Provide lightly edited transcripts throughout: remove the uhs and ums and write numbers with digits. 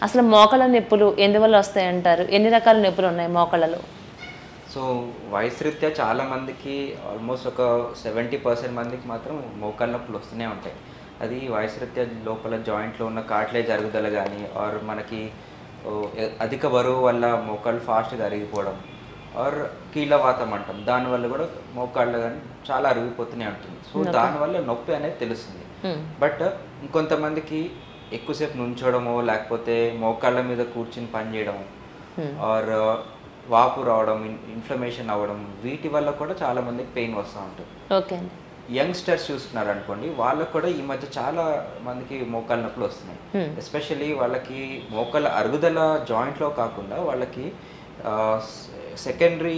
అసలు మోకాళ్ళ నొప్పులు ఎందువల్ల వస్తాయంటారు? ఎన్ని రకాల నొప్పులు ఉన్నాయి మోకాళ్ళలో? సో వయసు రీత్యా చాలామందికి ఆల్మోస్ట్ ఒక 70% మందికి మాత్రం మోకాళ్ళ నొప్పులు వస్తూనే ఉంటాయి. అది వయసు రీత్యా లోపల జాయింట్లో ఉన్న కార్టిలేజ్ అరుగుదల కానీ ఆర్ మనకి అధిక బరువు వల్ల మోకాళ్ళు ఫాస్ట్గా అరిగిపోవడం ఆర్ కీళ్ళవాతం అంటాం, దానివల్ల కూడా మోకాళ్ళు కానీ చాలా అరిగిపోతూనే ఉంటుంది. సో దానివల్ల నొప్పి అనేది తెలుస్తుంది. బట్ ఇంకొంతమందికి ఎక్కువసేపు నుంచోవడమో లేకపోతే మోకాళ్ళ మీద కూర్చుని పని చేయడము ఆర్ వాపు రావడం, ఇన్ఫ్లమేషన్ అవ్వడం, వీటి వల్ల కూడా చాలా మందికి పెయిన్ వస్తూ ఉంటుంది. ఓకే. యంగ్స్టర్స్ చూస్తున్నారు అనుకోండి, వాళ్ళకు కూడా ఈ మధ్య చాలా మందికి మోకాళ్ళ నొప్పులు వస్తున్నాయి. ఎస్పెషల్లీ వాళ్ళకి మోకాళ్ళ అరుగుదల జాయింట్లో కాకుండా వాళ్ళకి సెకండరీ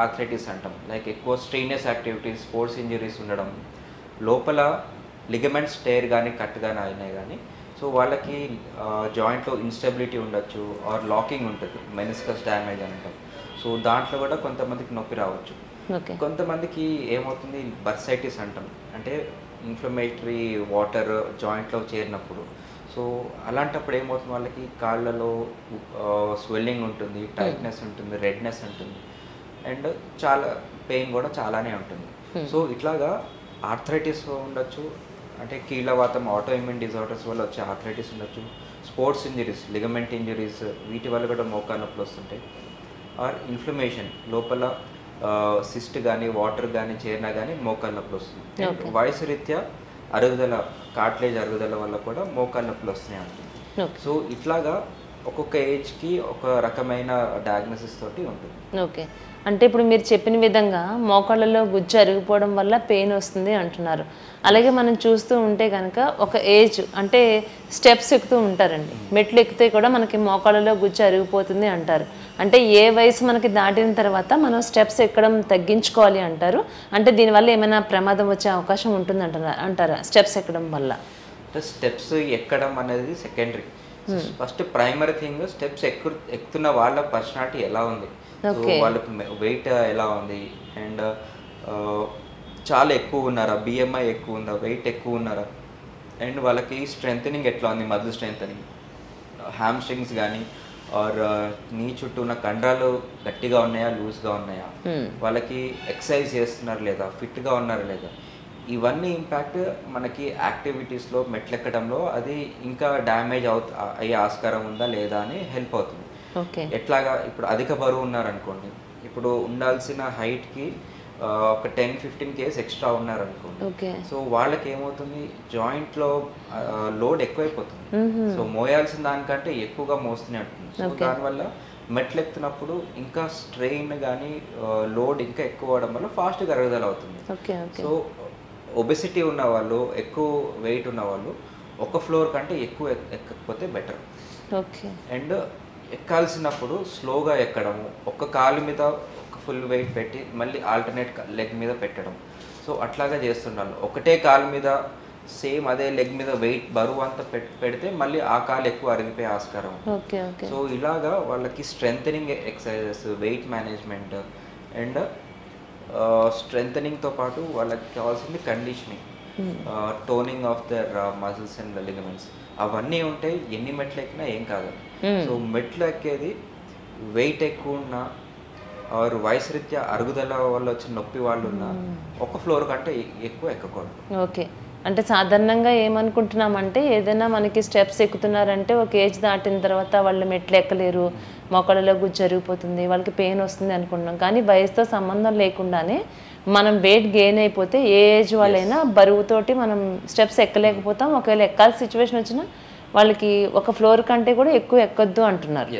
ఆర్థరైటిస్ అంటాం, లైక్ ఎక్కువ స్ట్రెయినస్ యాక్టివిటీస్, స్పోర్ట్స్ ఇంజరీస్ ఉండడం, లోపల లిగమెంట్స్ టేర్ కానీ కట్ కానీ అయినాయి కానీ, సో వాళ్ళకి జాయింట్లో ఇన్స్టెబిలిటీ ఉండొచ్చు ఆర్ లాకింగ్ ఉంటుంది, మెనిస్కస్ డ్యామేజ్ అని అంటాం. సో దాంట్లో కూడా కొంతమందికి నొప్పి రావచ్చు. కొంతమందికి ఏమవుతుంది, బర్సైటిస్ అంటాం, అంటే ఇన్ఫ్లమేటరీ వాటర్ జాయింట్లో చేరినప్పుడు. సో అలాంటప్పుడు ఏమవుతుంది, వాళ్ళకి కాళ్ళలో స్వెల్లింగ్ ఉంటుంది, టైట్నెస్ ఉంటుంది, రెడ్నెస్ ఉంటుంది, అండ్ చాలా పెయిన్ కూడా చాలానే ఉంటుంది. సో ఇట్లాగా ఆర్థరైటిస్ ఉండొచ్చు, అంటే కీళ్ళవాతం, ఆటో ఇమ్యూన్ డిజార్డర్స్ వల్ల వచ్చే ఆర్థరైటిస్ ఉండొచ్చు, స్పోర్ట్స్ ఇంజరీస్, లిగమెంట్ ఇంజరీస్, వీటి వల్ల కూడా మోకాళ్ళ నొప్పులు వస్తుంటాయి. ఆర్ ఇన్ఫ్లమేషన్, లోపల సిస్ట్ కానీ వాటర్ కానీ చేరినా కానీ మోకాళ్ళ నొప్పులు వస్తుంది. వయసు రీత్యా అరుగుదల, కార్టిలేజ్ అరుగుదల వల్ల కూడా మోకాళ్ళ నొప్పులు వస్తున్నాయి ఉంటుంది. సో ఇట్లాగా ఒక్కొక్క ఏజ్కి ఒక రకమైన డయాగ్నోసిస్ తోటి ఉంటుంది. ఓకే. అంటే ఇప్పుడు మీరు చెప్పిన విధంగా మోకాళ్ళలో గుజ్జు అరిగిపోవడం వల్ల పెయిన్ వస్తుంది అంటున్నారు. అలాగే మనం చూస్తూ ఉంటే కనుక ఒక ఏజ్, అంటే స్టెప్స్ ఎక్కుతూ ఉంటారండి, మెట్లు ఎక్కితే కూడా మనకి మోకాళ్ళలో గుజ్జు అరిగిపోతుంది అంటారు. అంటే ఏ వయసు మనకి దాటిన తర్వాత మనం స్టెప్స్ ఎక్కడం తగ్గించుకోవాలి అంటారు? అంటే దీనివల్ల ఏమైనా ప్రమాదం వచ్చే అవకాశం ఉంటుంది అంటారా స్టెప్స్ ఎక్కడం వల్ల? స్టెప్స్ ఎక్కడం అనేది secondary. First primary thing, steps ఎక్కుతున్న వాళ్ళ పర్సనాలిటీ ఎలా ఉంది, వాళ్ళకి వెయిట్ ఎలా ఉంది, అండ్ చాలా ఎక్కువ ఉన్నారా, బిఎంఐ ఎక్కువ ఉందా, వెయిట్ ఎక్కువ ఉన్నారా, అండ్ వాళ్ళకి స్ట్రెంథనింగ్ ఎట్లా ఉంది, మజిల్ స్ట్రెంథనింగ్, హ్యామ్ స్ట్రింగ్స్ కానీ ఆర్ నీ చుట్టూ ఉన్న కండరాలు గట్టిగా ఉన్నాయా, లూజ్గా ఉన్నాయా, వాళ్ళకి ఎక్సర్సైజ్ చేస్తున్నారు లేదా, ఫిట్గా ఉన్నారా లేదా, ఇవన్నీ ఇంపాక్ట్ మనకి యాక్టివిటీస్లో, మెట్లెక్కడంలో అది ఇంకా డ్యామేజ్ అయ్యే ఆస్కారం ఉందా లేదా అని హెల్ప్ అవుతుంది. ఎట్లాగా, ఇప్పుడు అధిక బరువు ఉన్నారనుకోండి, ఇప్పుడు ఉండాల్సిన హైట్కి ఒక 10-15 kgs ఎక్స్ట్రా ఉన్నారనుకోండి, సో వాళ్ళకి ఏమవుతుంది, జాయింట్లో లోడ్ ఎక్కువైపోతుంది. సో మోయాల్సిన దానికంటే ఎక్కువగా మోస్తూనే ఉంటుంది. సో దానివల్ల మెట్లు ఎక్కుతున్నప్పుడు ఇంకా స్ట్రెయిన్ కానీ లోడ్ ఇంకా ఎక్కువ అవడం వల్ల ఫాస్ట్గా అరుగుదల అవుతుంది. సో ఒబెసిటీ ఉన్న వాళ్ళు, ఎక్కువ వెయిట్ ఉన్న వాళ్ళు ఒక ఫ్లోర్ కంటే ఎక్కువ ఎక్కకపోతే బెటర్. అండ్ ఎక్కాల్సినప్పుడు స్లోగా ఎక్కడము, ఒక్క కాలు మీద ఒక ఫుల్ వెయిట్ పెట్టి మళ్ళీ ఆల్టర్నేట్ లెగ్ మీద పెట్టడం, సో అట్లాగా చేస్తుండాలి. ఒకటే కాలు మీద సేమ్ అదే లెగ్ మీద వెయిట్ బరువు అంతా పెడితే మళ్ళీ ఆ కాలు ఎక్కువ అరిగిపోయే ఆస్కారం. సో ఇలాగా వాళ్ళకి strengthening exercises, weight management and స్ట్రెంథనింగ్తో పాటు వాళ్ళకి కావాల్సింది conditioning, toning of their muscles and ligaments, అవన్నీ ఉంటాయి. ఎన్ని మెట్లు ఎక్కినా ఏం కాదు. సో మెట్లు ఎక్కేది వెయిట్ ఎక్కువ ఉన్నా ఆరు వయసు రీత్యా అరుగుదల వల్ల వచ్చిన నొప్పి వాళ్ళు ఉన్నా ఒక ఫ్లోర్ కంటే ఎక్కువ ఎక్కకూడదు. ఓకే. అంటే సాధారణంగా ఏమనుకుంటున్నామంటే, ఏదైనా మనకి స్టెప్స్ ఎక్కుతున్నారంటే ఒక ఏజ్ దాటిన తర్వాత వాళ్ళు మెట్లు ఎక్కలేరు, మోకాళ్ళలో గుజ్జు జరిగిపోతుంది, వాళ్ళకి పెయిన్ వస్తుంది అనుకుంటున్నాం. కానీ వయసుతో సంబంధం లేకుండానే మనం వెయిట్ గెయిన్ అయిపోతే ఏ ఏజ్ వాళ్ళైనా బరువుతోటి మనం స్టెప్స్ ఎక్కలేకపోతాం. ఒకవేళ ఎక్కాల్సిన సిచ్యువేషన్ వచ్చినా వాళ్ళకి ఒక ఫ్లోర్ కంటే కూడా ఎక్కువ ఎక్కొద్దు అంటున్నారు.